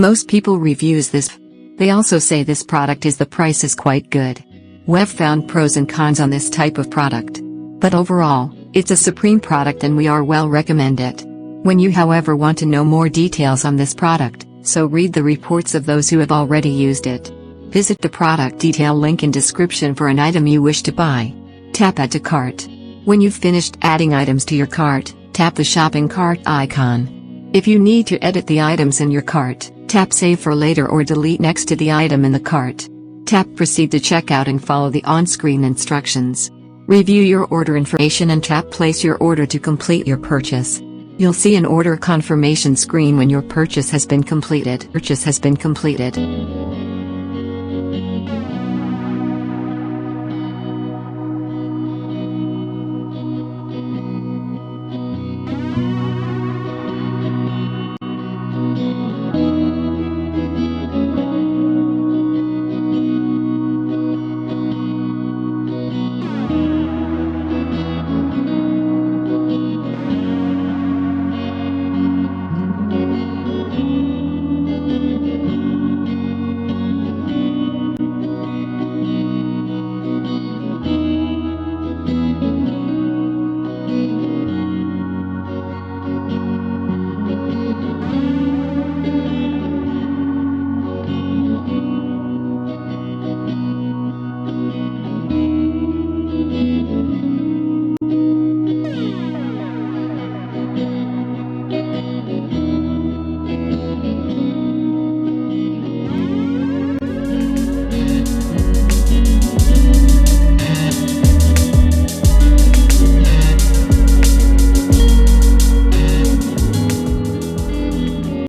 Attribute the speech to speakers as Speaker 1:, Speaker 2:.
Speaker 1: Most people reviews this. They also say this product is the price is quite good. We've found pros and cons on this type of product. But overall, it's a supreme product and we are well recommend it. When you however want to know more details on this product, so read the reports of those who have already used it. Visit the product detail link in description for an item you wish to buy. Tap Add to Cart. When you've finished adding items to your cart, tap the shopping cart icon. If you need to edit the items in your cart, tap Save for later or delete next to the item in the cart. Tap Proceed to checkout and follow the on-screen instructions. Review your order information and tap Place your order to complete your purchase. You'll see an order confirmation screen when your purchase has been completed.